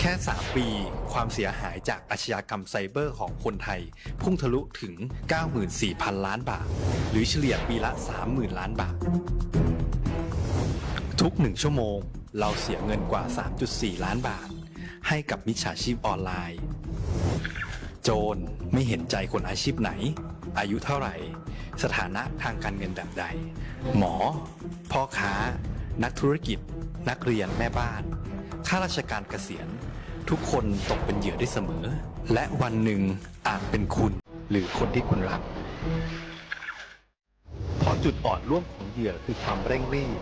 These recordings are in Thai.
แค่ 3 ปีความเสียหายจากอาชญากรรมไซเบอร์ของคนไทยพุ่งทะลุถึง 94,000 ล้านบาทหรือเฉลี่ยปีละ 30,000 ล้านบาททุก1ชั่วโมงเราเสียเงินกว่า 3.4 ล้านบาทให้กับมิจฉาชีพออนไลน์โจรไม่เห็นใจคนอาชีพไหนอายุเท่าไหร่สถานะทางการเงินแบบใดหมอพ่อค้านักธุรกิจนักเรียนแม่บ้านข้าราชการเกษียณทุกคนตกเป็นเหยื่อได้เสมอและวันหนึ่งอาจเป็นคุณหรือคนที่คุณรักเพราะจุดอ่อนร่วมของเหยื่อคือความเร่งรีบ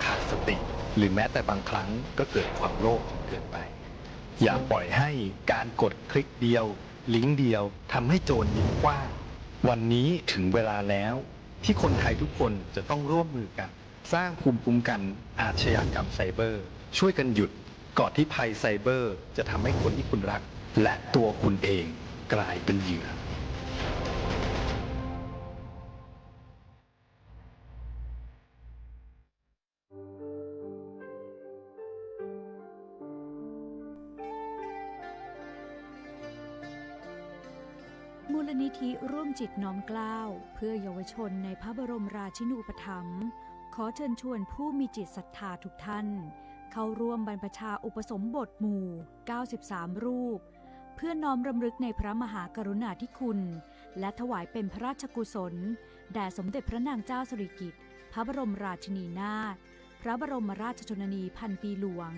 ขาดสติหรือแม้แต่บางครั้งก็เกิดความโลภจนเกินไปอย่าปล่อยให้การกดคลิกเดียวลิงก์เดียวทำให้โจรยิ้มกว้างวันนี้ถึงเวลาแล้วที่คนไทยทุกคนจะต้องร่วมมือกันสร้างภูมิคุ้มกันอาชญากรรมไซเบอร์ช่วยกันหยุดก่อนที่ภัยไซเบอร์จะทำให้คนที่คุณรักและตัวคุณเองกลายเป็นเหยื่อมูลนิธิร่วมจิตน้อมเกล้าเพื่อเยาวชนในพระบรมราชินูปถัมภ์ขอเชิญชวนผู้มีจิตศรัทธาทุกท่านเข้าร่วมบรรพชาอุปสมบทหมู่93รูปเพื่อน้อมรำลึกในพระมหากรุณาธิคุณและถวายเป็นพระราชกุศลแด่สมเด็จพระนางเจ้าสิริกิติ์พระบรมราชินีนาถพระบรมราชชนนีพันปีหลวง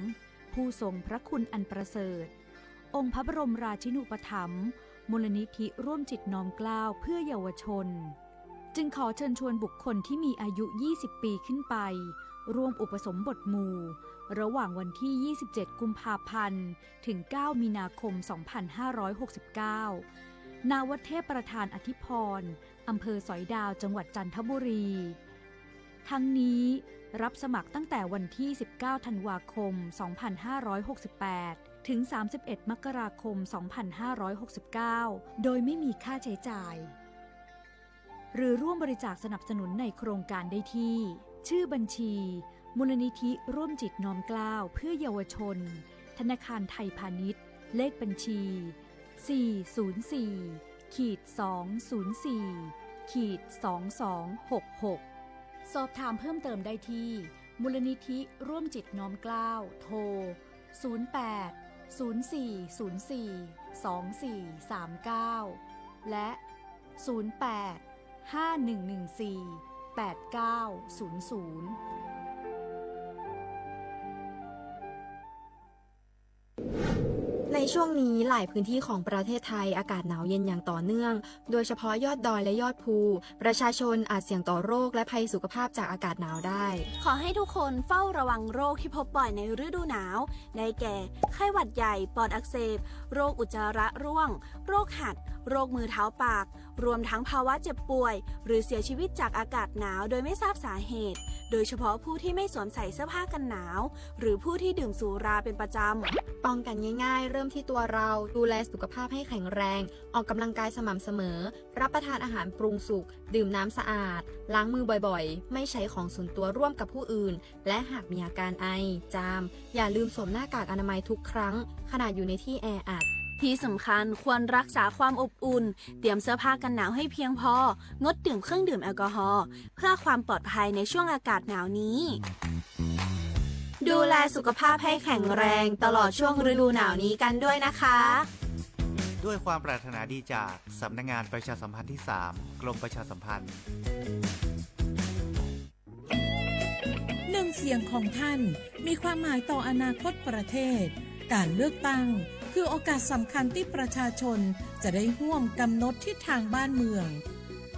ผู้ทรงพระคุณอันประเสริฐองค์พระบรมราชินูปถัมภ์มูลนิธิร่วมจิตน้อมเกล้าเพื่อเยาวชนจึงขอเชิญชวนบุคคลที่มีอายุ20ปีขึ้นไปร่วมอุปสมบทหมู่ระหว่างวันที่27กุมภาพันธ์ถึง9มีนาคม2569ณ วัดเทพประธานอธิพรอำเภอสอยดาวจังหวัดจันทบุรีทั้งนี้รับสมัครตั้งแต่วันที่19ธันวาคม2568ถึง31มกราคม2569โดยไม่มีค่าใช้จ่ายหรือร่วมบริจาคสนับสนุนในโครงการได้ที่ชื่อบัญชีมูลนิธิร่วมจิตน้อมเกล้าเพื่อเยาวชนธนาคารไทยพาณิชย์เลขบัญชี404-204-2266สอบถามเพิ่มเติมได้ที่มูลนิธิร่วมจิตน้อมเกล้าโทร08-04-24-2439และ08-5114-8900ในช่วงนี้หลายพื้นที่ของประเทศไทยอากาศหนาวเย็นอย่างต่อเนื่องโดยเฉพาะยอดดอยและยอดภูประชาชนอาจเสี่ยงต่อโรคและภัยสุขภาพจากอากาศหนาวได้ขอให้ทุกคนเฝ้าระวังโรคที่พบบ่อยในฤดูหนาวได้แก่ไข้หวัดใหญ่ปอดอักเสบโรคอุจจาระร่วงโรคหัดโรคมือเท้าปากรวมทั้งภาวะเจ็บป่วยหรือเสียชีวิตจากอากาศหนาวโดยไม่ทราบสาเหตุโดยเฉพาะผู้ที่ไม่สวมใส่เสื้อผ้ากันหนาวหรือผู้ที่ดื่มสุราเป็นประจำป้องกันง่ายๆเริ่มที่ตัวเราดูแลสุขภาพให้แข็งแรงออกกำลังกายสม่ำเสมอรับประทานอาหารปรุงสุกดื่มน้ำสะอาดล้างมือบ่อยๆไม่ใช้ของส่วนตัวร่วมกับผู้อื่นและหากมีอาการไอจามอย่าลืมสวมหน้ากากอนามัยทุกครั้งขณะอยู่ในที่แออัดที่สำคัญควรรักษาความอบอุ่นเตรียมเสื้อผ้ากันหนาวให้เพียงพองดดื่มเครื่องดื่มแอลกอฮอล์เพื่อความปลอดภัยในช่วงอากาศหนาวนี้ดูแลสุขภาพให้แข็งแรงตลอดช่วงฤดูหนาวนี้กันด้วยนะคะด้วยความปรารถนาดีจากสำนักงานประชาสัมพันธ์ที่ 3 กรมประชาสัมพันธ์หนึ่งเสียงของท่านมีความหมายต่ออนาคตประเทศการเลือกตั้งคือโอกาสสำคัญที่ประชาชนจะได้ร่วมกำหนดทิศทางบ้านเมือง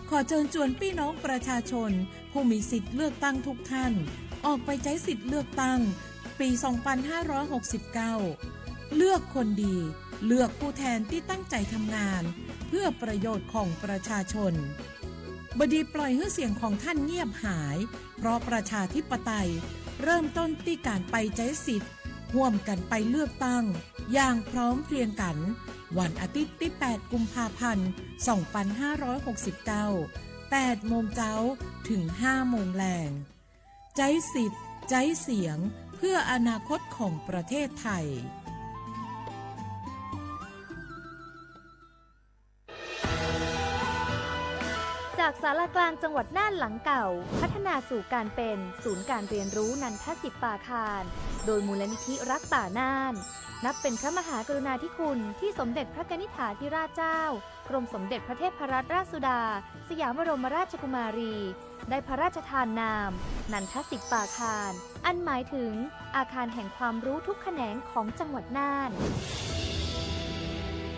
ขอเชิญชวนพี่น้องประชาชนผู้มีสิทธิ์เลือกตั้งทุกท่านออกไปใช้สิทธิ์เลือกตั้งปี 2569 เลือกคนดีเลือกผู้แทนที่ตั้งใจทำงานเพื่อประโยชน์ของประชาชนบดีปล่อยให้เสียงของท่านเงียบหายเพราะประชาธิปไตยเริ่มต้นที่การไปใช้สิทธิ์ร่วมกันไปเลือกตั้งอย่างพร้อมเพรียงกันวันอาทิตย์ที่ 8 กุมภาพันธ์ 2569 8 โมงเช้าถึง 5 โมงแลงใจสิทธิ์ใจเสียงเพื่ออนาคตของประเทศไทย จากศาลากลางจังหวัดน่านหลังเก่าพัฒนาสู่การเป็นศูนย์การเรียนรู้นันทศิษย์ป่าคารโดยมูลนิธิรักป่าน่านนับเป็นพระมหากรุณาธิคุณที่สมเด็จพระนิธิถาธิราชเจ้ากรมสมเด็จพระเทพรัตนราชสุดาสยามบรมราชกุมารีได้พระราชทานนามนันทศิษย์ป่าคารอันหมายถึงอาคารแห่งความรู้ทุกแขนงของจังหวัดน่าน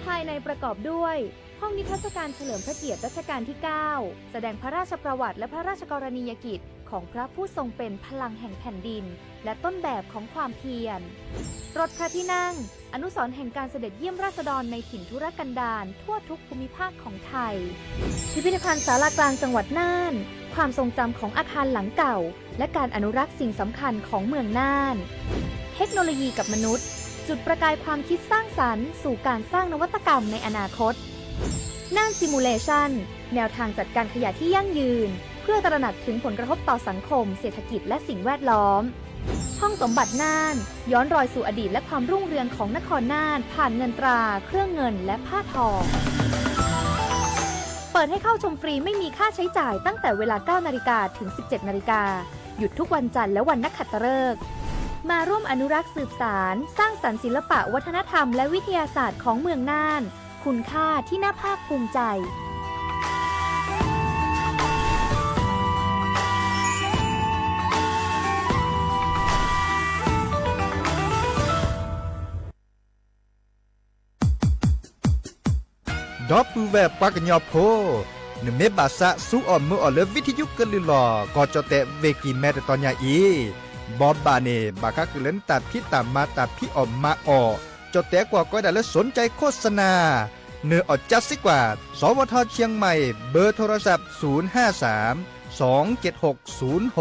ภายในประกอบด้วยห้องนิทรรศการเฉลิมพระเกียรติรัชกาลที่ 9 แสดงพระราชประวัติและพระราชกรณียกิจของพระผู้ทรงเป็นพลังแห่งแผ่นดินและต้นแบบของความเพียรรถพระที่นั่งอนุสรณ์แห่งการเสด็จเยี่ยมราษฎรในถิ่นทุรกันดารทั่วทุกภูมิภาคของไทยพิพิธภัณฑ์ศาลากลางจังหวัดน่านความทรงจำของอาคารหลังเก่าและการอนุรักษ์สิ่งสำคัญของเมืองน่านเทคโนโลยีกับมนุษย์จุดประกายความคิดสร้างสรรค์สู่การสร้างนวัตกรรมในอนาคตน่านซิมูเลชันแนวทางจัดการขยะที่ยั่งยืนเพื่อตระหนักถึงผลกระทบต่อสังคมเศรษฐกิจและสิ่งแวดล้อมห้องสมบัติน่านย้อนรอยสู่อดีตและความรุ่งเรืองของนครน่านผ่านเงินตราเครื่องเงินและผ้าทองเปิดให้เข้าชมฟรีไม่มีค่าใช้จ่ายตั้งแต่เวลา 9 นาฬิกาถึง 17 นาฬิกาหยุดทุกวันจันทร์และวันนักขัตฤกษ์มาร่วมอนุรักษ์สืบสานสร้างสรรค์ศิลปะวัฒนธรรมและวิทยาศาสตร์ของเมืองน่านคุณค่าที่น่าภาคภูมิใจดอปูแวปากญอโพนเมบาสะสุออมมืออเลวิทยุกลิลอกอจอเตเวกีแมตตอนยาอีบอบบาเนบากะกเลนตัดพิตามมาตัดพิออมมาออจอเตกว่าก็ได้และสนใจโฆษณาเนื้ออดจัดสิกว่าสวทเชียงใหม่เบอร์โทรศัพท์053 276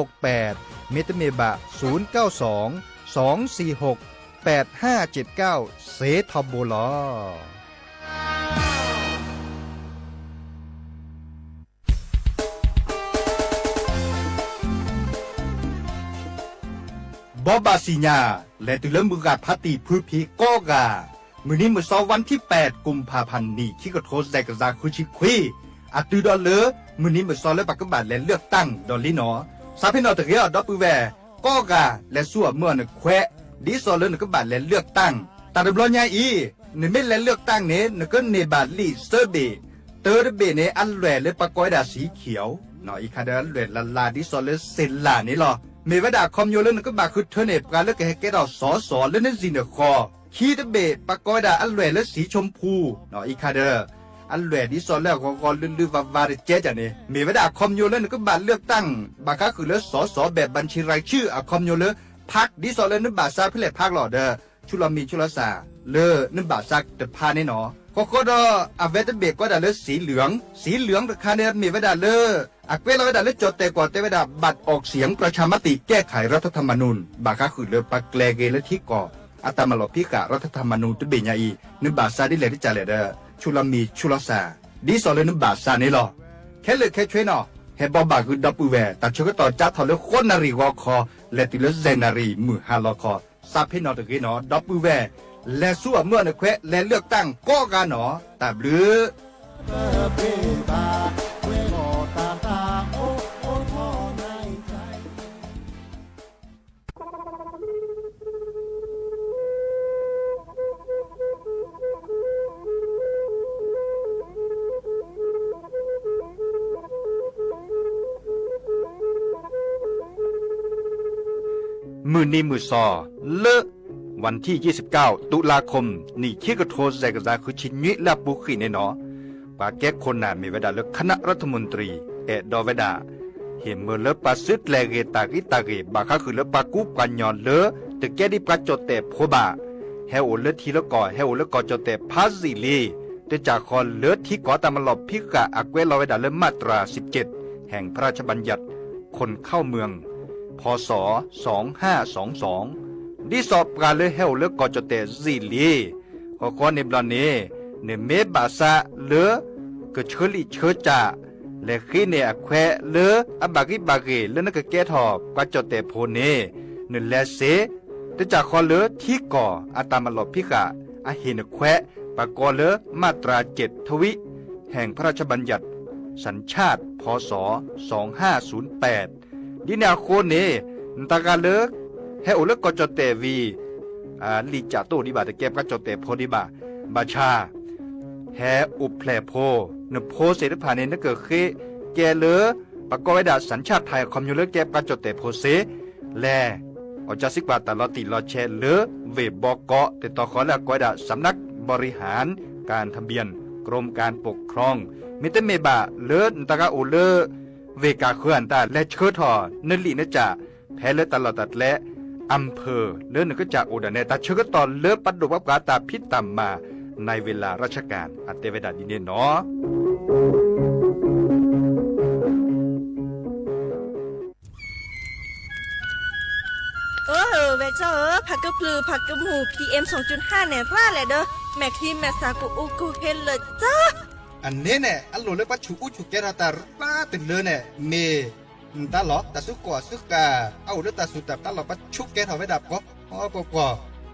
068เมตเมบะ092 246 8579เซทอโบลอบอบาสิญาและตุลมือกาพัติพือพีโกกามื้อนี้มื้อเสาร์วันที่8กุมภาพันธ์นี้ที่กระโทษแซกซาคุชิคุยอะตุดอเลมื้อนี้มื้อเสาร์และปักกบาและเลือกตั้งดอลลีนอซาเพนอตะเกียดอปูแวโกกาและซัวเมื่อนแควดิซอเลนกบาและเลือกตั้งตาดบลอญาอีนเมและเลือกตั้งเนนก็เนบาลีเซเบเตอร์เบเนอันแหวและปะกอยดาสีเขียวเนาะอีคาดาแหวลลาดิซอเลเซลลานี่ลอเมวดาคอมโยเลนก็บาคือเทเนปกาเลกเฮเกดอสอสอเลนซินคอคีดเบปะกอยดาอันแหวและสีชมพูเนาะอีคาดาอันแหวดิซอแล้วก็ลือวาวาเจจันเนเมวดาคอมโยเลนก็บาเลือกตั้งบากาคือเลสอสอแบบบัญชีรายชื่ออะคอมโยเลพักดิซอเลนบาซาเพื่อพักหลอเดอชุลามีชุลาสาเลนบาซักตะพาเนเนาะก็ดอเวตเบก็ดาเลสีเหลืองคาเนมีเวดาเลอักเวลเวดาเลจดแต่ก่อนแต่เวดาบัตรออกเสียงประชามติแก้ไขรัฐธรรมนูญบากาคือเลปักแกลเกและที่ก่ออัตมาลพิการัฐธรรมนูญตุเบญญาอีนบาซาดิเลที่จาเลเดชุลามีชุลาสาดิซอเลนบาซาเนลอแค่เลยแค่ช่วยเนาะเฮบอบาคือดับปูแวแต่ชก็ต่อจัดทอเลคนนารีวอคอและติเลเซนารีมือฮาลอคอซาเพนอตะเกเนาะดับปูแวและสู้เมื่อในแควและเลือกตั้งก็กันหนอแต่บลือมือนี้มือซอเลอะวันที่29ตุลาคมนี่คิกโทษแซกซาคือชิญิและบุคีเนเนาะปาแก้คนน่ะมีเวดาเลือกคณะรัฐมนตรีดอเวดาเห็นเมื่อเลปาซึดแลเกตากิบาคาคือเลปากุปัญญอนเลตะแกดิปกาจดแต่โพบาเฮโอเลทีละก่อเฮโอเลก่อจดแต่พาซิลีแต่จากคอนเลที่ก่อตามลอบพิกะอักเวลเวดาเลมาตรา17แห่งพระราชบัญญัติคนเข้าเมืองพศ2522ดิสอบกาเลเฮลเลกอจเตซิลีขอคอในบลาเนเนเมบาซาเลกเชลิเชจาและขีเนอแควเลอบากิบาเกเลนกแกทอบกอจเตโพเนเนเลเซแต่จากคอเลที่ก่ออาตามลอบพิกะอาหินแควปากอเลมาตรา7ทวิแห่งพระราชบัญญัติ สัญชาติพศ2508ดินาโคเนตากาเลิกให้อุลกจเตวีลีจาโตดิบาตะเก็บกจเตโพดิบาบาชาแฮอุแพลโพนโพเสดผ่านเนนเกิดเคแกเลอปกอยดาสัญชาติไทยคอมยูเลเก็บกจเตโพเสแลอจาสิกบาตลอติลอแชเลอเวบอกเกาะติดต่อขอและกอยดาสำนักบริหารการทะเบียนกรมการปกครองมิเตเมบะเลินตะกาโอเลเวกาเคลื่อนตาและเชิดทอนลีนจ่าแพ้เลตลอดตัดและอำเภอเลินก็จะโอดาเนตาเชิดตอนเลิปัดดวับกาตาพิษตามมาในเวลาราชการอัตเตเวดาดินเนเนาะเวเจอผักกระปลือผักกระหมู PM 2.5เนี่ยร่าแหละเด้อแม่ครีมแม่สากูอูกูเห็นเลยจ้าอันนี้เนี่ยอันโหลเลยปัจจุอุแกราตาป้าตื่นเลยเนี่ยเมตาหลอตาสุกอสุกาเอาเลือตาสุดตาหลอปัจจุแกถอไว้ดับก็อ๋อปอ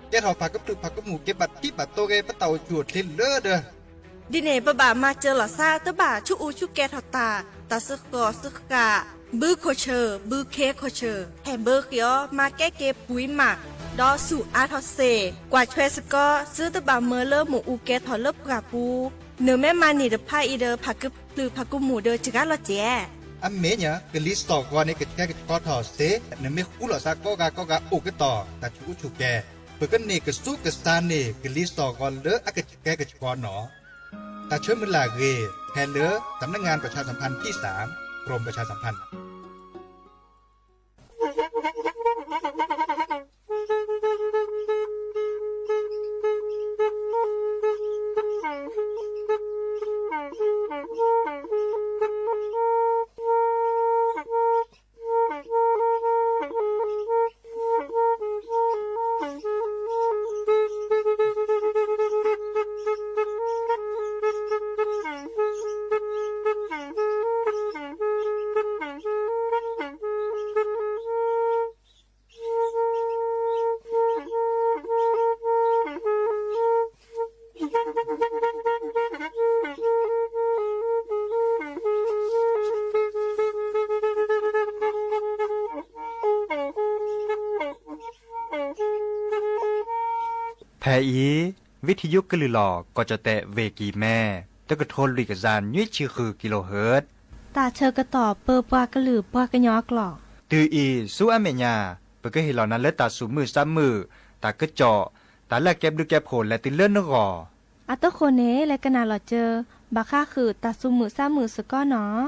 แกถอผักกระปลือผักกระหมูเก็บบัตรที่บัตรโตเกปะเต่าจวดทิ้งเลือเด้อดิเน่บะบ่ามาเจอหล่อซาตะบ่าชุอูชุแกถอตาสุกอสุกาบื้อโคเชอร์บื้อเคโคเชอร์แฮมเบอร์เกียวมาแก้เก็บปุ๋ยหมักดอสู่อาทอเซกว่าช่วยสก็ซื้อตะบ่าเมอเลอร์หมูอูแกถอเลิบกาปูเนื้อแม่มานี่เดพาอีเดอผักกึบหรือผักกุหมูเดอจิกาละเจอันเมเนี่ยกลิสตอกว่าในกแกก็ถอเซเนื้อไม่คู่หล่อซาก็อุกต่อแต่ชูชูแกเปิดกันนี่ก็สู้กับซานนี่กลิสตอกว่าเลออากแกก็ชกอหนอแต่เชื่อมันลาเกแทนเลอสำนักงานประชาสัมพันธ์ที่3กรมประชาสัมพันธ์แพอีวิทยุกลือหลอกก็จะแตะเวกีแม่ตะกะโทนลุยกะจานยุ่ยชื่อคือกิโลเฮิรตซ์ตาเชอกระต่อเปอปากระหลือปากระยอกหลอกตืออีสู้อเมญาเปก็เห็นเหล่านั้นและตาสูมือซ้ำมือตากระเจาะตาแลกแก็บดูแก็บโผล่และติเลื่อนนกออัตโตโคเนและกะนาหลอเจอบาค่าคือตาสูมือซ้ำมือสก้อเนาะ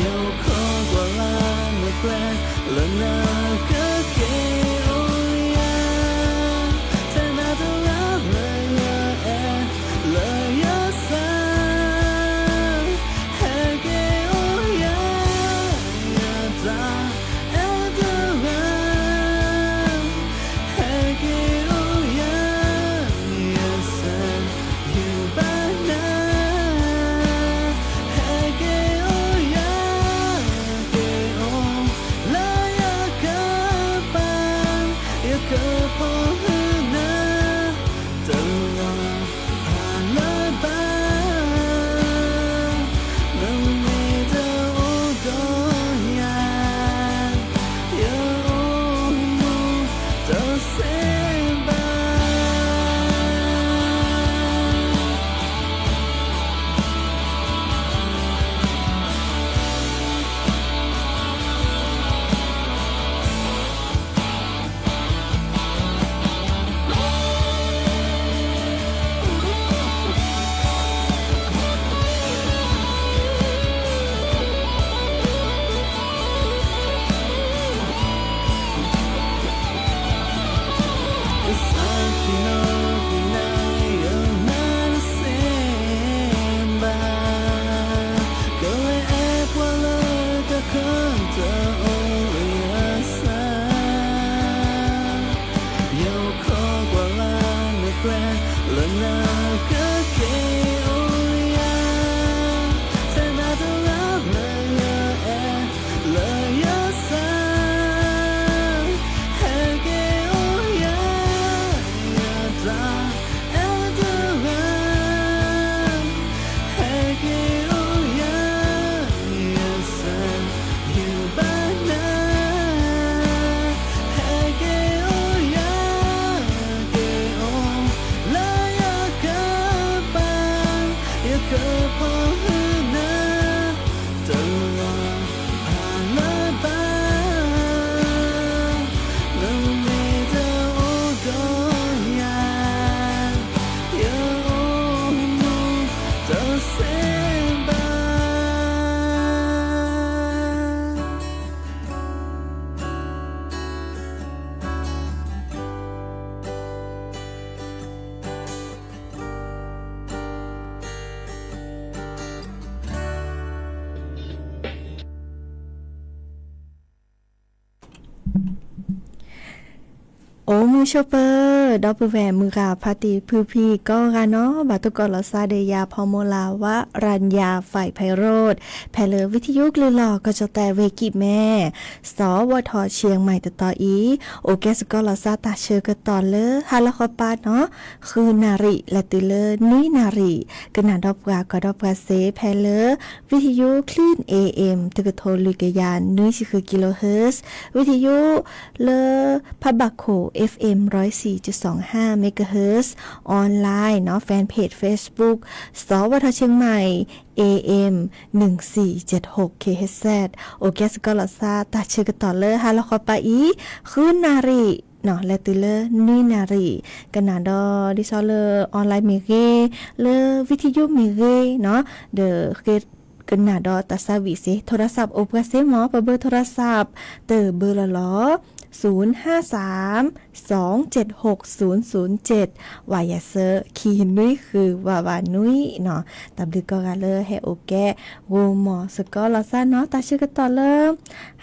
有空过了โอ้มือโชเปอร์ดอปเปอร์แวร์มือกาพาติพือพีก็กันเนาะบาตุกอลซาเดียพอโมลาวะรัญญาฝ่ายไพโรธแพลอวิทยุกลือหลอกก็จะแต่เวกิแม่สวทเชียงใหม่ต่ออีโอแกสกอลซาตาเชอร์ก็ต่อเลยฮาลาคอปาเนาะคือนาริและติเลนุยนาริกนาดอบกาก็ดอบกาเซแพลอวิทยุคลื่น AM ตึกโทลุกยานนุยสิคือกิโลเฮิรตซ์วิทยุเลพะบักโขFM 104.25 เมกะเฮิรตซ์ออนไลน์เนาะแฟนเพจ Facebook สวทเชียงใหม่ AM 1476 KHZ โอเคสกอลซาตาชื่อกันต่อเลยฮะแล้วขอไปอีคือนารีเนาะและตือเลนี่นารีกันนาดอดิซอเลออนไลน์เมเกเลวิทยุเมเกเนาะเดอเกกันนาดอตัสวิสิโทรศัพท์โอเปอร์เซหมอเบอร์โทรศัพท์เตอเบอร์ละล้อ053-276-007วายาเซอร์คีนุ้ยคือวานุ้ยเนาะตับดึกก็กันเลยให้โอแกโวหมอสกอลซ่าเนาะตาชื่อกันต่อเลย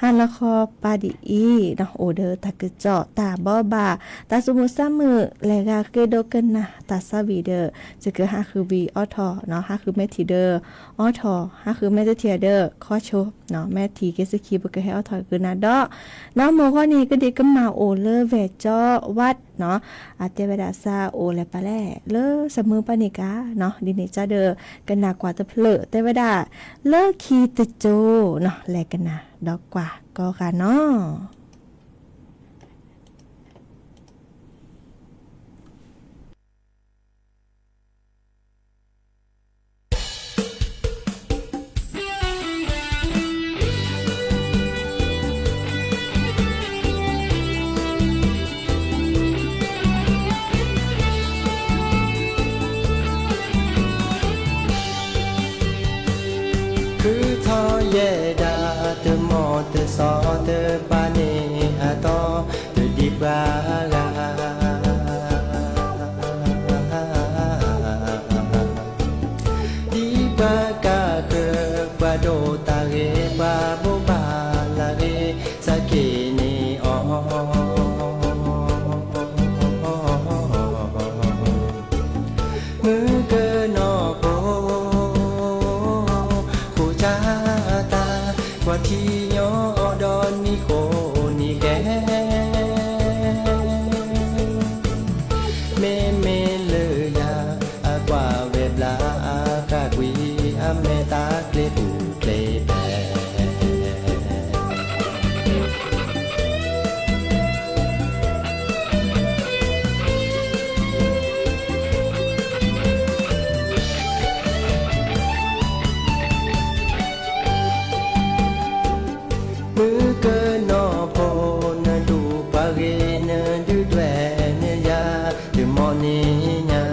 ฮันละคอปาดิอีเนาะโอเดอตากึเจาะตาบ่บาตาสมุซามือแลกาเกโดกันนะตาซาวีเดอจะเกิดฮาคือวีออทอเนาะฮาคือแมทีเดอออทอฮาคือแมเทียเดอข้อโชเนาะแมทีเกสคีบก็ให้ออทอคือนาดอเนาะโมข้อนี้ก็ดีก็มาโอเลเวจอวัดเนาะอาเตเวดาซาโอเลปาแลเลเสมอปานิกาเนาะดิเนจาเดอกันนากว่าตะเพลเตเวดาเลคีตะโจเนาะแลกันนะดอกกว่าก็ค่ะเนาะคือทอเยดาเตมอเตซอเตปาเนอาตอเตดิบากาดิบากาเกบาโดตาเกบาโบบาลาเกสะเกเนอมือเกนอโปว่าที่ยอดอนนิโคนิแกเมเลยาอากว่าเวบลาอากากวีอเมตาเกลปูเกลแปมือเกินนอโพนดูปาเกนดูแดเนยาดูมอนีญา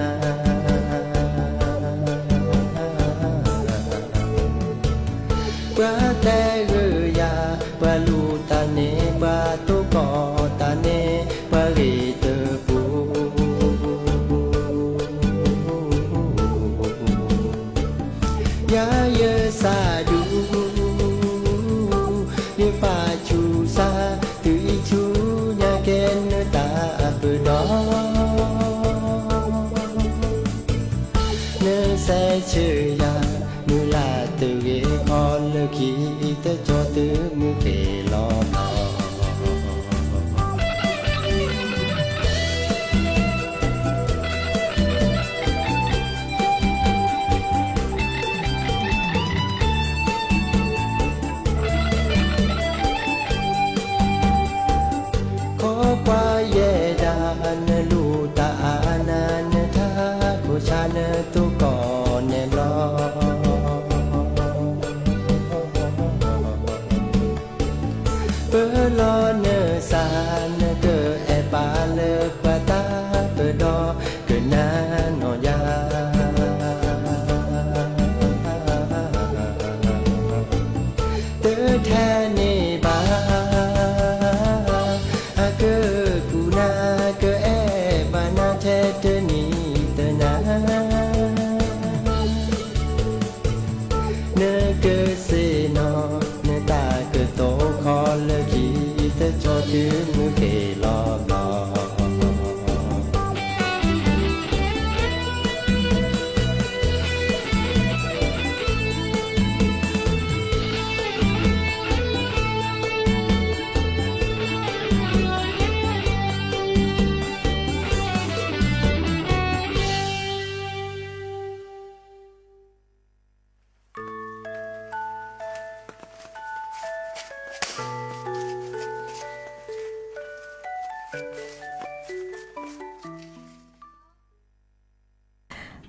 กว่าแต่เรือยากว่าลูตาเนกว่าตุกอตาเนกว่าเรเตปูยาเยซาดูปาชูซาตุยชูญาเกนตาปดอเนเซเชยามุลาตุเกออลคีเตจอตุมุเกลอเยดานลูตาอานานทาโคชานตุกอนเนลอ เนื้อเกเสนอเนื้อตาเกิดโตคอเลกีแต่จอดื้อมือเกลอบลอ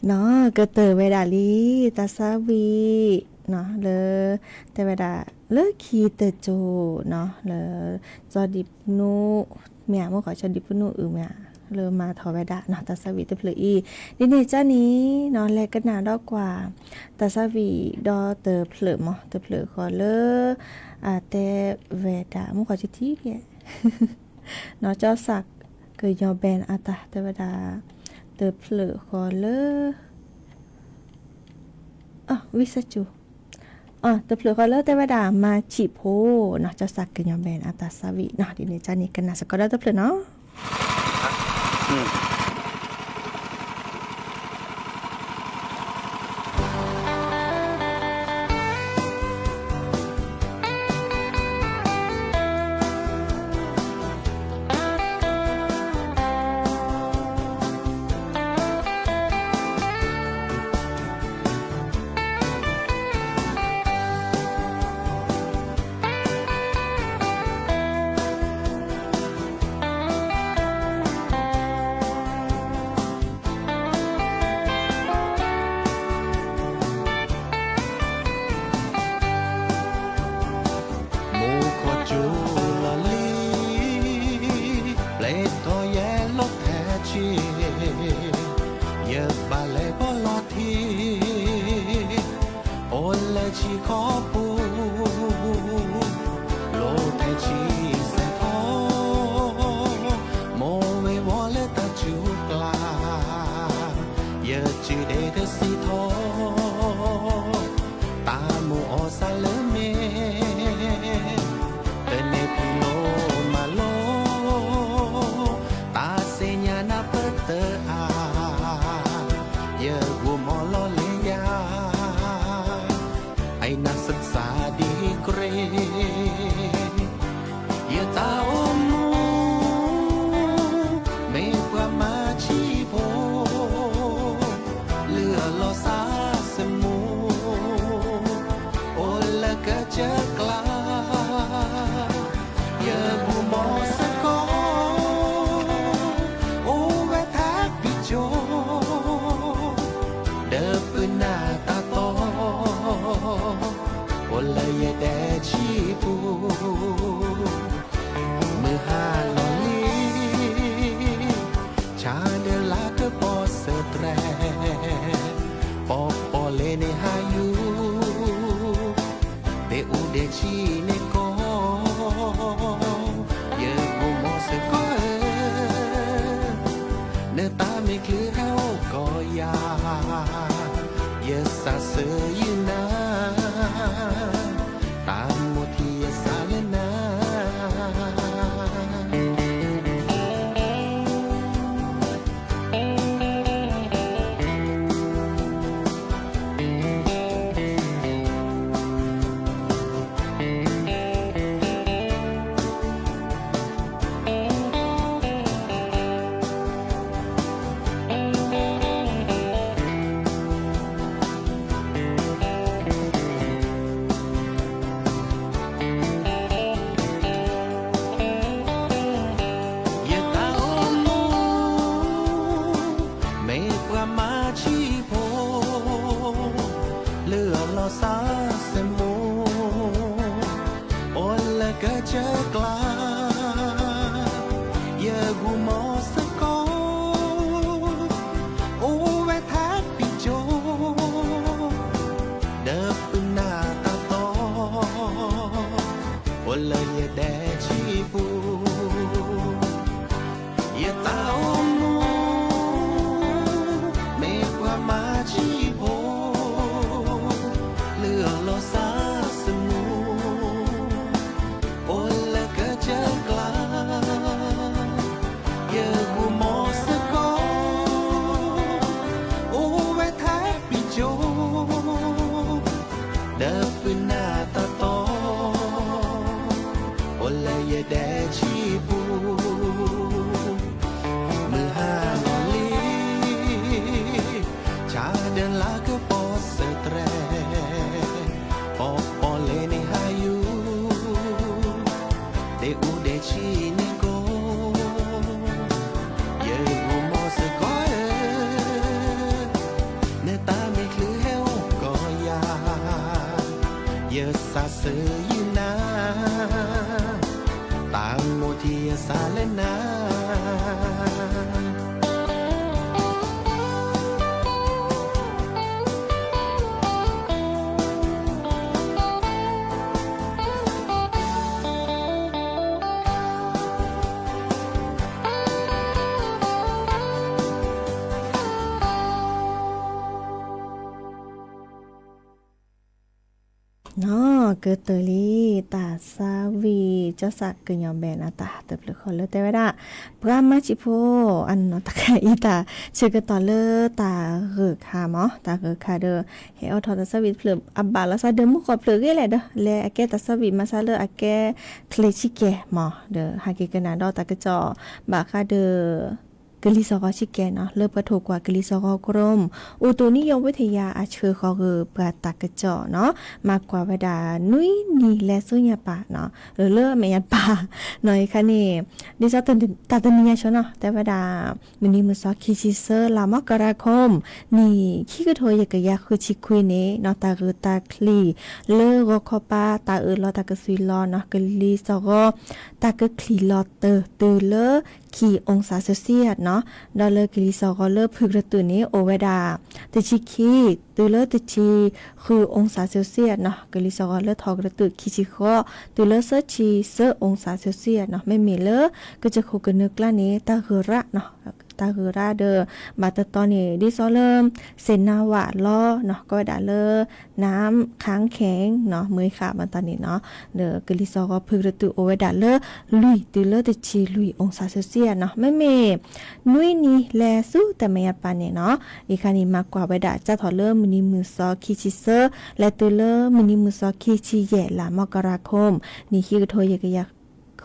เนาะก็เตอเวดาลีตาซาวีเนาะเลอแต่เวดาเลอคีเตโจเนาะเลอจอดิบนูเมียเมื่อขอจอดิบนูเมียเลอมาทอเวดาเนาะตาซาวีเตเพลอีดิเนจ้านี้เนาะแลก็นาดอกกว่าตาซาวีดอเตอเพลมอเตอเพลขอเลอแต่เวดาเมื่อขอจิทีเปียเนาะเจ้าสักเกยยอแบนอาตาแต่เวดาเตอเพลขอเลอวิสจูเตอเพลขอเลอแต่เวดามาจิโพเนาะเจ้าสักเกยยอแบนอาตาซาวีเนาะดิเนจ้านี้กันนะสกอดเตอเพลเนาะเลือ สือยินนาตามโมทีสาเลนา เนาะเกิดตัวลีตาซาวีเจ้าสักกึ่งยอมแบนตาเติบเลยคนเลยแต่ว่าด่าพระมาชิโพอันเนาะตะกะอีตาชื่อก็ต่อเลตาเหือคาหมอตาเหือคาเด้อเฮเอาทอตาซาวีเพลิมอับบาลาซาเดมุขอเพลิงแหละเด้อแลอะแกตาซาวีมาซาเลอะแกเคลชิแกหมอเด้อหากิกนาดอตากะจอบาคาเด้อกลิซอกชิแกเนาะเลิกประถูกว่ากลิซอกกรมอุตุนิยมวิทยาอาเชอคอคือปะตากะจอเนาะมากกว่าเวดานุยนี่และสุญญาปะเนาะหรือเลิกแม่ยันปะหน่อยค่ะนี่ดิซาตาตนิยาชเนาะแต่เวดามื้อนี้มื้อซอคิชิเซอร์ลามกราคมนี่คิกะโทยกะยาคือชิคุยเนเนาะตาคือตาคลีเลิกคอปาตาลอตากะซุยลอเนาะกลิซอกตากะคลีลอเตอเลขี่องศาเซลเซียสเนาะดอลเลอร์กิลิซอกเลอร์พึกระตุนี้โอเวดาตะชิคีตุเลอร์ตะชีคือองศาเซลเซียสเนาะกิลิซอกเลอร์ทอกระตุคิชิคอตุเลอร์เซชีเซองศาเซลเซียสเนาะไม่มีเลอก็จะคูกันนึกละนี้ตาคือระเนาะตาคือราเดอมาตตอนนี้ดิซอเริ่มเซนนาวะล้อเนาะก็ดาเลอน้ำค้างแข็งเนาะมือขามันตอนนี้เนาะเดอกลิซอก็พึกระตุโอเวดาเลอลุยตุเลอร์ตะชีลุยองศาเซลเซียสเนาะไม่มีนุ้ยนี่แลสู้แต่ไม่ยาปานเนี่ยเนาะอีกานี้มากกว่าเวดาจะถอดเลอมินิมือซอคิชิเซอร์และตุเลอมินิมือซอคิชิแย่ละมกราคมนี่คิกโทยกะยัก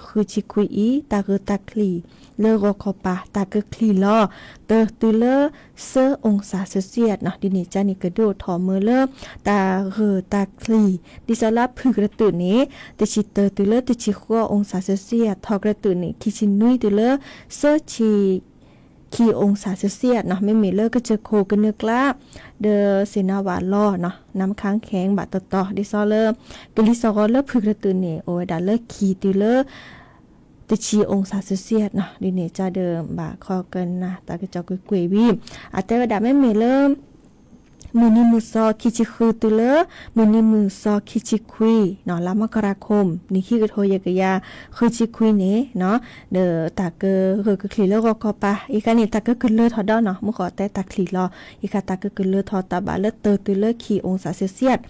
คือชิคุยอีตาคือตาคลีเลอโรคอปาตาคือคลีลอเตอตุเลอเซอองศาเซลเซียสเนาะดินี่จานี่กระโดดถอมือเลอตาคือตาคลีดิซาลาพึกระตุนี้ตชิเตอตุเลอตชิคัวองศาเซลเซียสทอกระตุนี้คิชินุยตุเลอเซอชีคีองศาเซลเซียสเนาะไม่มีเลอก็จะโคกันเนื้อกล้าเดอเซนาวาลอเนาะน้ำค้างแข็งบาดต่อดิซอเลอกลิซอเลอพึกระตุนี้โอดาเลอคีตุเลอตะชีองศาเซลเซียสเนาะดิเนี่ยจะเดิมบาคอกันนะตากระจอกกุยวีอาแต่ว่าดาไม่มีเริ่มมือนิมือซอคิชิคุตุเลมือนิมือซอคิชิคุยเนาะลามกราคมนี่ขี้กระโทยกะยาคือชิคุยเนเนาะเดอตากคือคลีเลอก็ปะอีกอันนี้ตากคือเลอทอดเนาะมื้อขอแต่ตาคลีลออีกาตากคือเลอทอตาบาเลเตอตุเลคีองศาเซลเซียส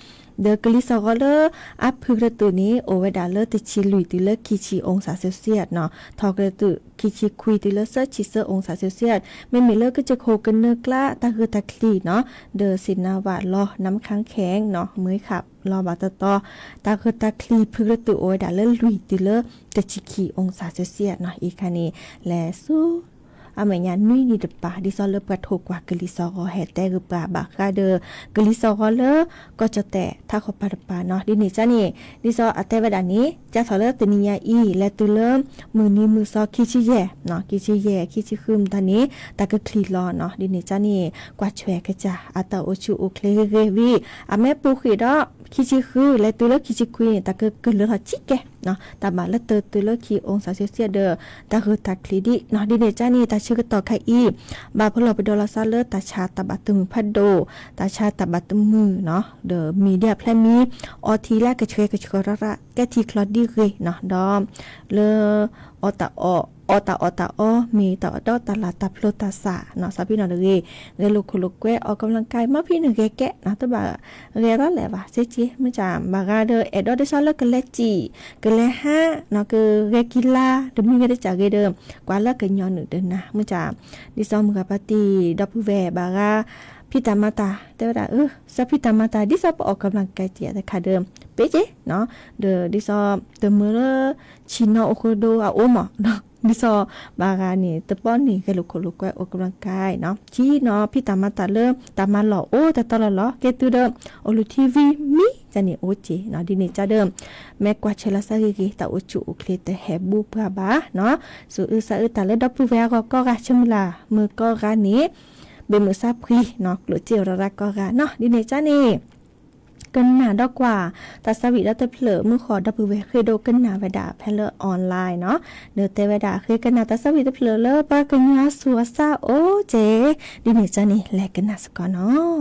เดอกลิซอกเลออัพพึกระตุนี้โอเวดาเลติชิลุยติเลคิชิองศาเซลเซียสเนาะทอกระตุคิชิคุยติเลเซอร์ชิเซอร์องศาเซลเซียสไม่มีเลอก็จะโคกันเนื้อกล้าตาคือตาคลีเนาะเดอสินาวาลอน้ำค้างแข็งเนาะมือขับรอบาตตอตาคือตาคลีพึกระตุโอเวดาเลลุยติเลตชิคีองศาเซลเซียสเนาะอีกคันนี้แลสู้อเมญานุยนี่ดปะดิซอเลปะถูกกว่ากลิซอแฮแต่กปะบากาเดอกลิซอเลก็จะแต่ถ้าเขาปะปะเนาะดินี่จ้านี่ดิซออะแต่เวลานี้จะทอเลตนิยาอีและตุเลมือนี้มือซอคิชิเยเนาะคิชิเยคิชิคึมตอนนี้ตากะคลีลอเนาะดินี่จ้านี่กว่าแชวกะจ้าอะตาโอชูโอเคเรวีอะแม่ปูขีดอคิชิคือและตุเลคิชิคุยตากะกะเลอจิแกเนาะตาบาละเตอตุเลคีองศาเซลเซียสเดอตาคือตาคลีดิเนาะดินี่จ้านี่ตาชื่อก็ต่อไข่อีบาพลอไปดอลาซาเลอตาชาตาบัตมือพัดโดตาชาตาบัตมือเนาะเดอมีเดียแพลมีออทีแรกกระเชยกระเชยระแกทีคลอดดีเรเนาะดอมเลออตาอมีตาดอตาลาตาพลตาสะเนาะซาพี่เนาะเรลูคุลุกเวออกกำลังกายมาพี่หนึ่งแกะเนาะตะบาเรระแหละว่าเซจิมันจะบากาเดอเอดอเดซอลกะเลจิกะเลฮะเนาะคือเรกิลาเดมีเกดจากเดิมกว่าละกะยอนนึเดนะมันจะดิซอมกะปาติดอปเวบากาพิตามาตาแต่ว่าซาพิตามาตาดิซอออกกำลังกายเตียแต่ค่ะเดิมเป๊ะเจเนาะเดอดิซอเตมือชิโนโอโคโดอาโอมเนาะดิซอบารานี่ตะป้อนนี่กะลุกลุกออกกำลังกายเนาะชี้เนาะพิตามาตาเริ่มตามาหล่อโอแต่ตลอดหรอเกตุเดิมโอลูทีวีมีจะนี่โอจีเนาะดินี่จะเดิมแม้กว่าเชลาซากิกิตาโอจูโอเคเตแฮบูปราบาเนาะสุอึซาอึตาเลดอปูแวก็กะชมลามือก็กะนี้เบมือซาพรีเนาะกลุเจรรักก็กะเนาะดินี่จ้านี่ก กันหนาดอกกว่าแต่สวิแล้วแต่เผลอมือขอดับเบิลเวเคยโดกันหนาเวดาแพลเลอร์ออนไลน์เนาะเนื้อแต่เวดาเคยกันหนาแต่สวิแต่เผลอเลอปากันยาสัวซาโอเจดิเนจานี่แลกกันหนาสกอเนาะ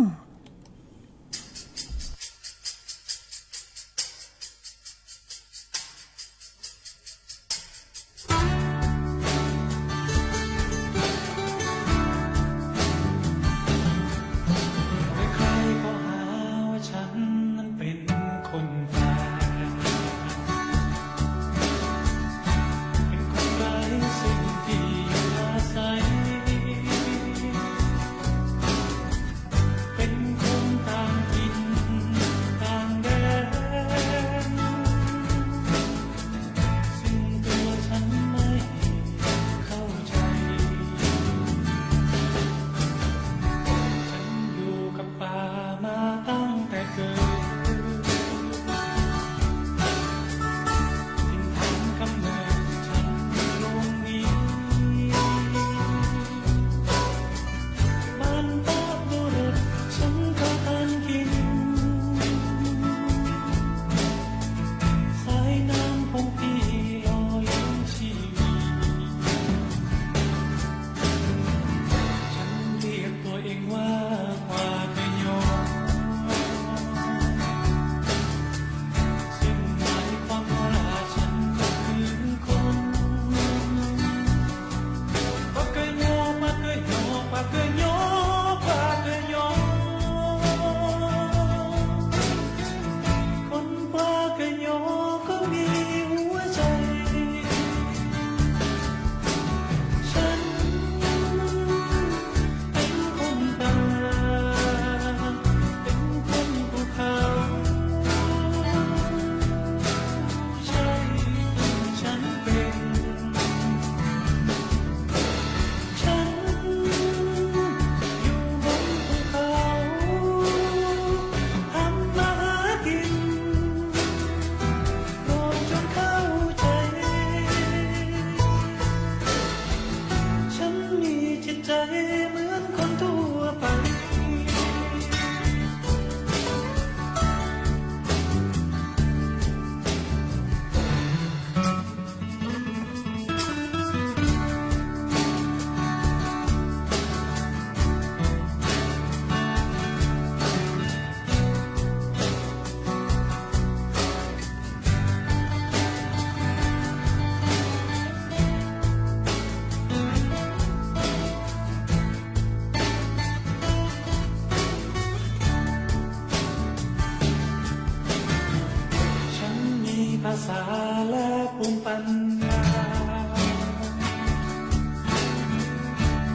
ภาษาและภูมิปัญญา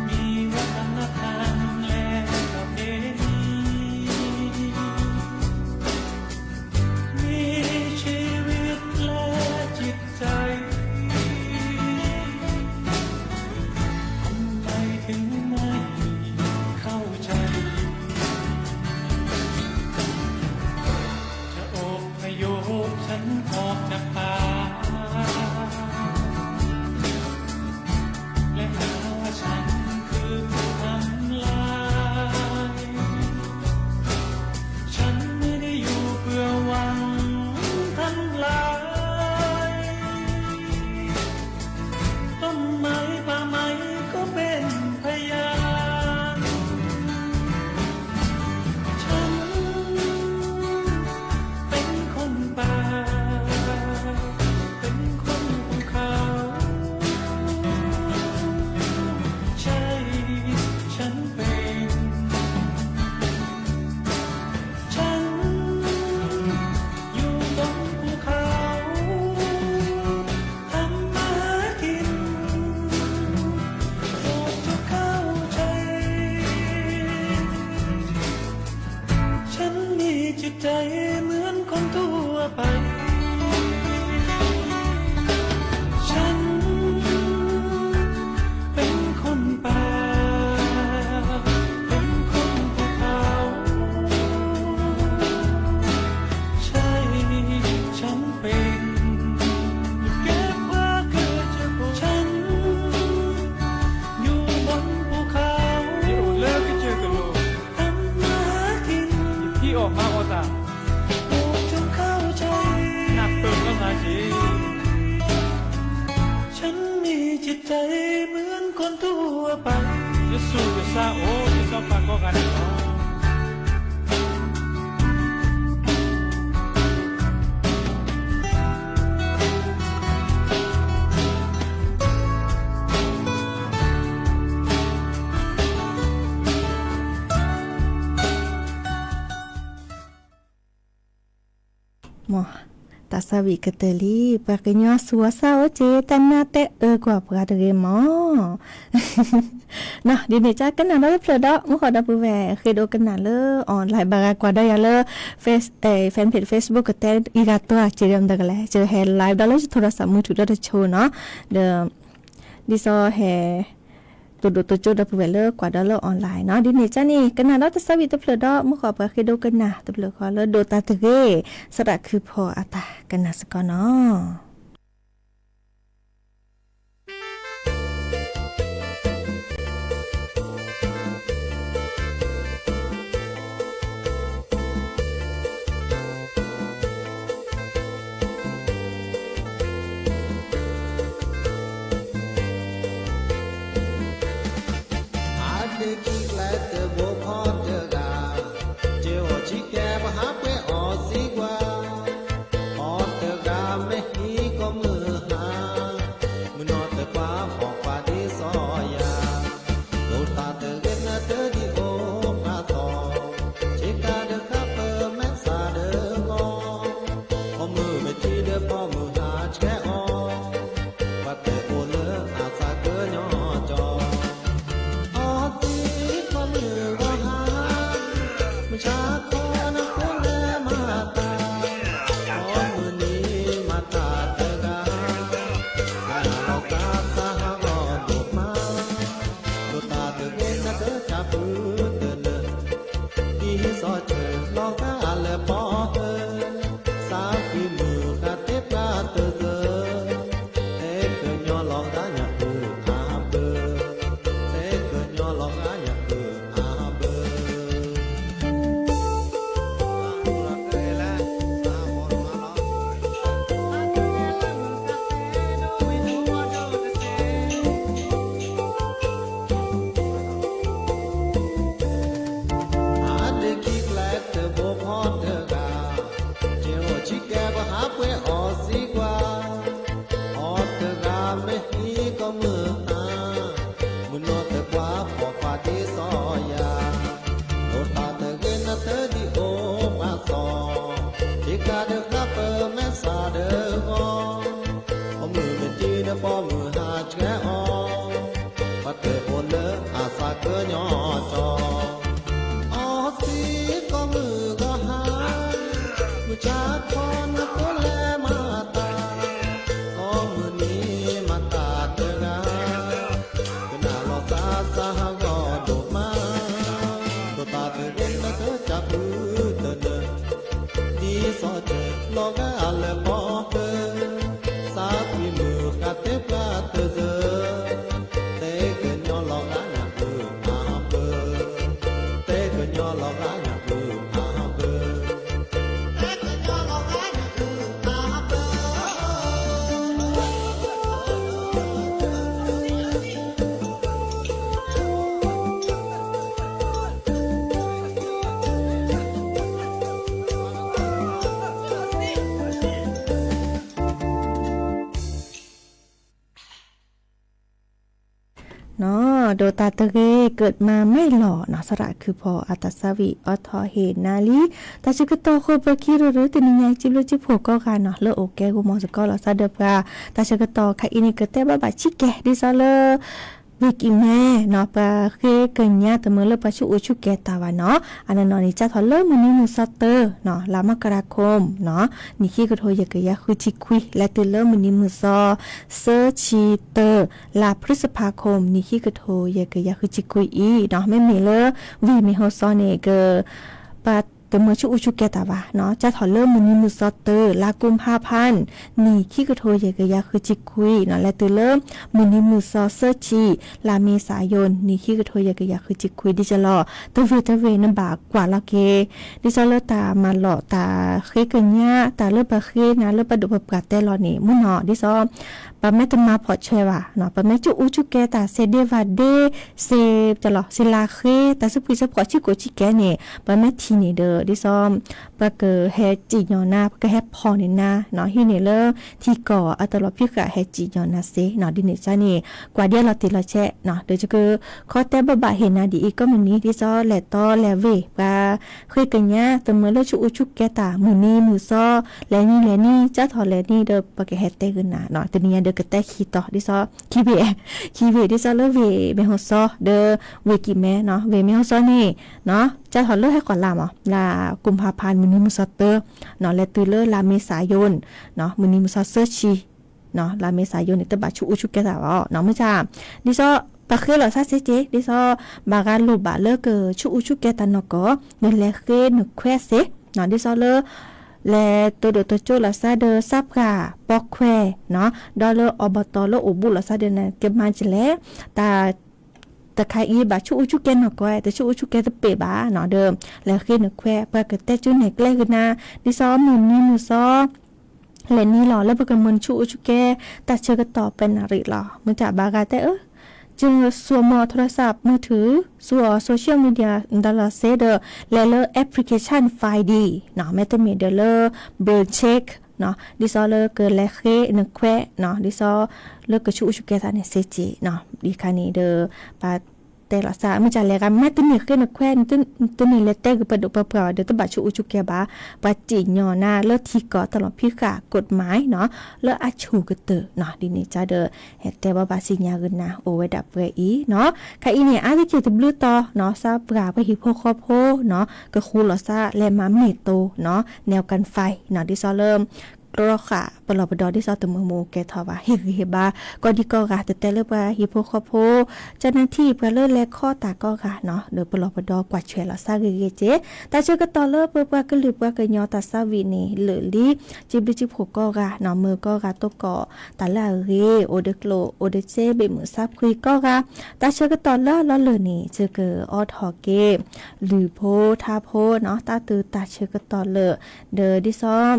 มีวัฒนธรรมและประเพณีมีชีวิตและจิตใจทำไมถึงไม่เข้าใจจะอพยพฉันออกจากป่าและหาว่าฉันคือผู้ทำลายฉันไม่ได้อยู่เพื่อหวังทำลายต้นไม้ป่าไม้ก็เป็นพยานฉันเป็นคนป่าเป็นคนภูเขาใช่ฉันเป็นฉันอยู่บนภูเขาทำมาหากินโปรดจงเข้าใจฉันมีจิตใจเหมือนคนทั่วไปฉันเป็นคนป่าเป็นคนภูเขาใช่ฉันเป็นเก็บว่าเกิดจากฉันอยู่บนภูเขาทำมาหากินพี่ออกมาออตา สิฉันมีจิตใจเหมือนคนทั่วไปจะสู้จะซาโอ้จะซาปากก็กันเนาะหมอตาสวีกเตลีปากญอสัวซาโอเจตันนาเตกว่าปราดเรมอนะดิเนจ้ากันนะแล้วเพลดอมขอดับแวเคยดูกันนะเลออนไลน์บากกว่าได้ยาเลแฟนเพจ Facebook ก็แต่อีกาตัวเจริญดักแลเจอแฮไลฟ์ดอลลาร์โทรศัพท์มือถือได้โชว์เนาะเดดิซอแฮตัวโจดับเวลเลอร์กว่าดอลลาร์ออนไลน์เนาะดิเนจ้านี่กันนะแล้วตาสวีตเพลดอมขอปากเคยดูกันนะตเพลขอเลอโดตาตะเกสระคือพออาตากันนะสกอเนาะเนาะโดตาตะเกเกิดมาไม่หล่อเนาะสระคือพออัตสวิอทอเฮนาลีตาชิกโตโคเปคิรหรือตินิยายจิบลจิโผก็กันเนาะเลโอแกกูมอสก็ลอซาเดปกาตาชิกโตคาอินิกเตบะบะชิแกดิซาเลวิกิแม่เนาะปะเคเกินญาตะเมเลปะชุอุชุแกตาวะเนาะอันนั้นนี่จะทอเลมื้อนี้มุซัตเตอร์เนาะลามกราคมเนาะนี่ขี้ก็โทยกะยะคือจิคุยและติเลมื้อนี้มุซอเซอร์ชีเตอร์ลาพฤษภาคมนี่ขี้ก็โทยกะยะคือจิคุยอีเนาะไม่มีเลวีมีโฮซอเนเกปะ ตัวเมื่อชูอุชูแกตาบะเนาะจะถอเริ่มมือนี้มือซอเตอร์ลากุมภาพันธ์นี่ขี้กระโทยกะยาคือจิคุยเนาะและตัวเริ่มมือนี้มือซอเซอร์ชีลาเมษายนนี่ขี้กระโทยกะยาคือจิคุยดิจะรอตัวเวนำบากกว่าละเกดิจะเลตามาหล่อตาเคกันยะตาเลิปะเคนะเลิปะดุปะกาเตลอนี่มุนอดิซอปะแม่ตมาพอช่วยว่าเนาะปะแม่จูอุชูแกตาเซเดวาเดเซจะหรอศิลาเคตาสุปิสปอชิโกชิแกเนี่ยปะแม่ทีนี่เด้อดิซอปะเกอเฮจิญอนาปะเกอเฮพอนี่นาเนาะฮีนี่เลที่ก่ออัตลอพิกะเฮจิญอนาเซเนาะดิเนี่ยจ้านี่กว่าเดียวเราติละแชะเนาะเดี๋ยวจะคือขอแต่บะเห็นนะดีอีกก็มันนี้ดิซอแลตอแลเวปะเคยกันยะตะเมื่อเลจูอุชูแกตามือนี้มือซอแลนี่จ้าถอแลนี่เด้อปะเกอเฮเตกันนะเนาะตะเนี่ยเด้อก็แต่ขี้ต่อดิซอขี้เวดิซอเลเวเมฮอซอเด้อเวกิแม่เนาะเวเมฮอซอนี่เนาะจะถอเลิกให้ก่อนลาอ๋อลากุมภาพันธ์มื้อนี้มื้อซอเตอร์เนาะและตือเลอลาเมษายนเนาะมื้อนี้มื้อซอเซอร์ชีเนาะลาเมษายนนี่ตะบะชูอุชุแกตาอ๋อเนาะมื้อจ้าดิซอปะเคลอซาเซเจดิซอบากาลูบะเลเกชูอุชุแกตานกอเนเลเคนแควเซเนาะดิซอเลและตัวโจลาซาเดอซับกาปอกแควเนาะดอลเลอร์อบตโลอุบุลาซาเดนะเก็บมาจิแลตาตะไคอีบาชูอุชุแกนกอแต่ชูอุชุแกตะเปบาเนาะเดิมแล้วเคนแควปะกะเตจุเนกเลกนะดิซอมุนนี่มุซอและนี่หรอแล้วปะกะมันชูอุชุแกตาเชกะต่อเป็นอะไรหรอมึงจะบากาแต่จึงสัวมอโทรศัพท์มือถือสัวโซเชียลมีเดียดาราเซเดอร์และเลอแอปพลิเคชันไฟดีเนาะแม้แต่มีเดลเบอร์เช็คเนาะดิซอเลเกินและเคนึกแควเนาะดิซอเลกระชูชุกเกตาเนเซจิเนาะดีคานีเดอปาแต่ละสามันจะแลกันแม้แต่มีเคนึกแควตัวนี้เลเตอร์ก็ประดุปะเปล่าเดี๋ยวต้องบัดชูชุกเกบาปาจิญอนาเลที่ก่อตลอดพิกากฎหมายเนาะเลอาชูกเตอเนาะดินี่จ้าเดอเฮแต่ว่าบาสิญากันนะโอเวดับเวอีเนาะค่ะอีเนี่ยอาจจะเกี่ยวกับบลูต่อเนาะซาปราไปฮิโพคอโพเนาะก็คูลอซาและมาเมโตเนาะแนวกันไฟเนาะดิซอเริ่มรอค่ะปลอบดอที่ซอตมือมูแกทว่าเฮบาก็ดีก็กะแต่เลิกว่าฮิโปคอโพเจ้าหน้าที่เพื่อเลิกแลข้อตาก็ค่ะเนาะเดี๋ยวปลอบดอกว่าช่วยเราซาเกเจแต่เชื่อก็ต่อเลิกเพื่อก็ลือเพื่อก็ยอตาซาวีนี่เหลือลีจิบจิบหัวก็ค่ะเนาะมือก็ค่ะตกอตาลาเรโอเดโกลโอเดเจเบมือซับคุยก็ค่ะแต่เชื่อก็ต่อเลิกแล้วเลยนี่เจอเกออทอเกหรือโพทาโพเนาะตาตือตาเชื่อก็ต่อเลิกเดอดิซอม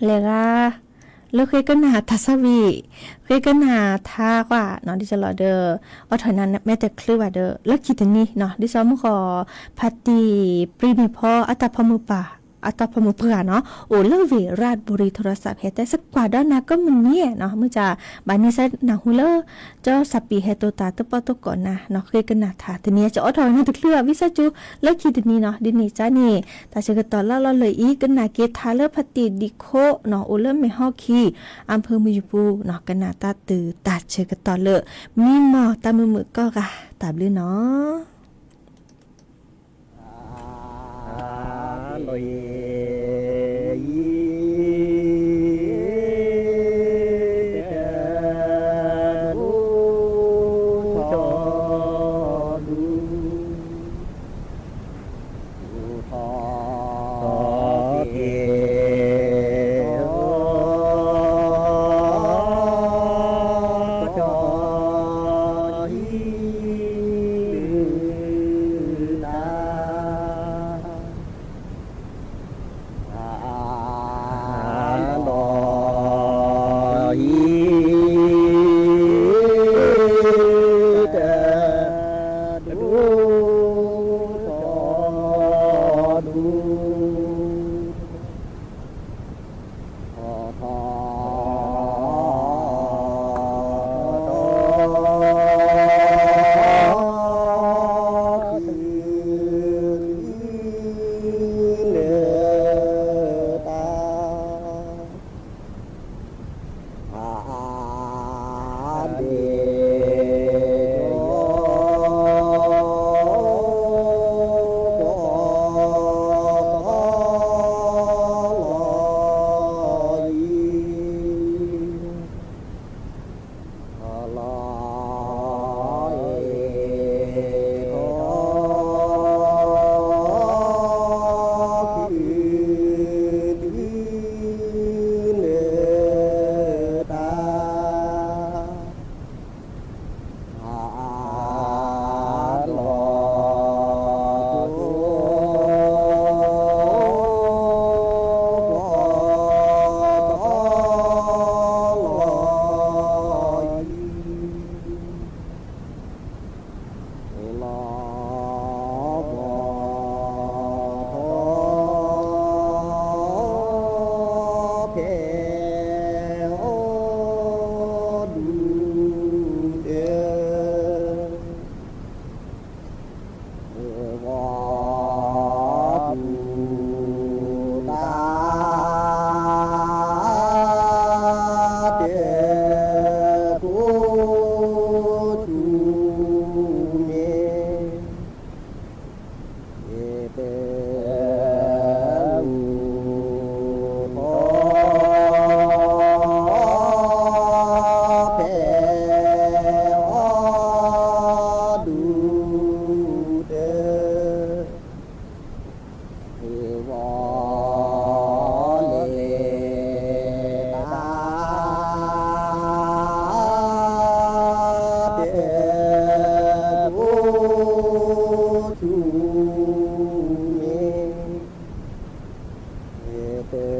เลยค่ะแล้วเคยกันหาทัศวีเคยกันหาท่ากว่าเนาะดิจะรอเดอเอาถอยนั้นแม้แต่คลื่นว่าเดอแล้วคิดถึงนี่เนาะดิซ้อมขอพัตติปรีมิพออัตพมุปะอัตพมุเพื่อเนาะโอ้เลิกเวราชบุรีโทรศัพท์เฮแต่สักกว่าด้านนะก็มันเนี่ยเนาะเมื่อจะบานนี้ซะหนังหูเลเจ้าสัปปีเฮโตตาตะปอตก่อนนะเนาะเคยกันหาท่าทีนี้จะเอาถอยนั้นตะเคลื่อวิซาจูแล้วคิดถึงนี่เนาะดินี่จ้านี่แต่เชื่อกันต่อแล้วเราเลยอีกันนาเกทาเลพัตติดิโคเนาะโอเลิมเมฮอคีอำเภอมุยปูเนาะกันนาตาตือตาเชื่อกันต่อเลยมีหมอตามือก็กะตาบลือเนาะ Hãy subscribe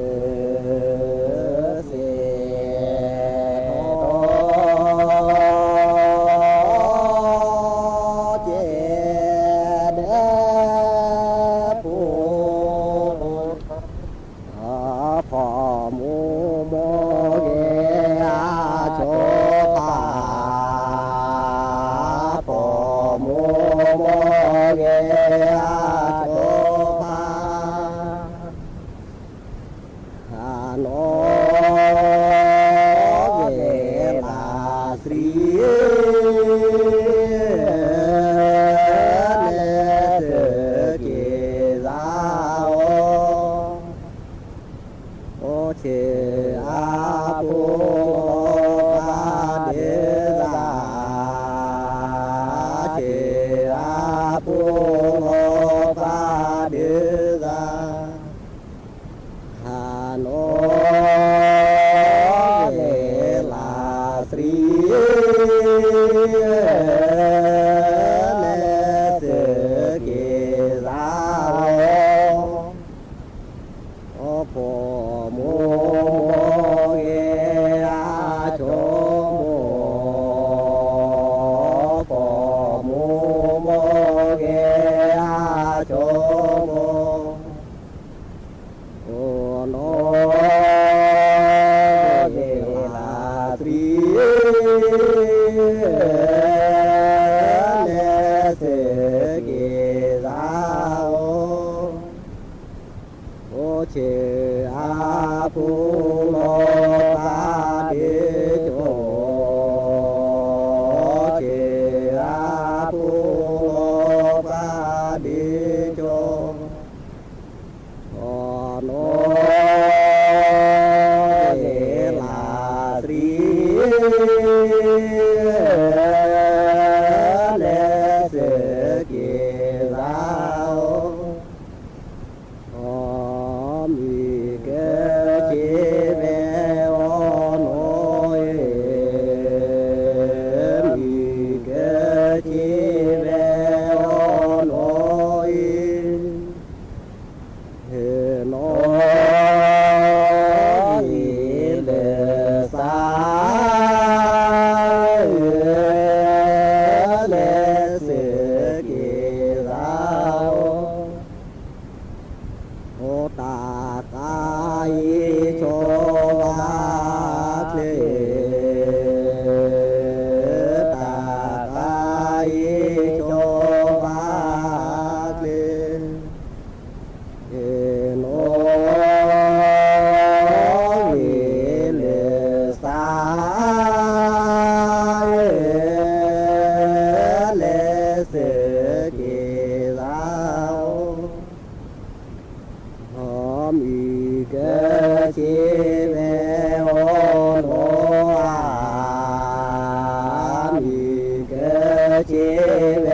cho kênh Ghiền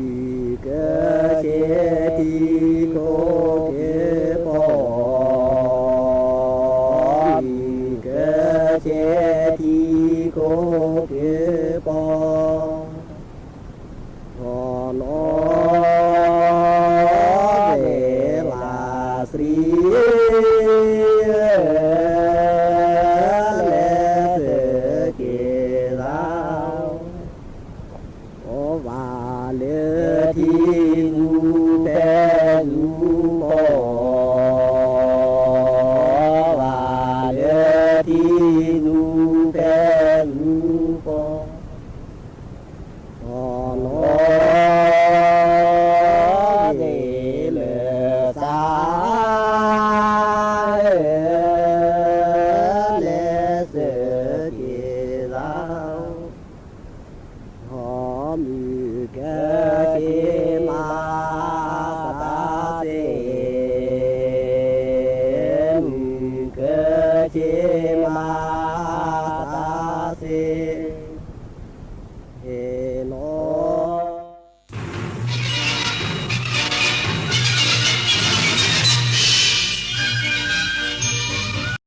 Mì Gõ để không bỏ lỡ นูแปนูปอว่าเดทีนูแปนูปอโนเดเลสาเลเสกีลาวหอมเกจิมาสตาเสมเกจิมาสตาเสเฮโน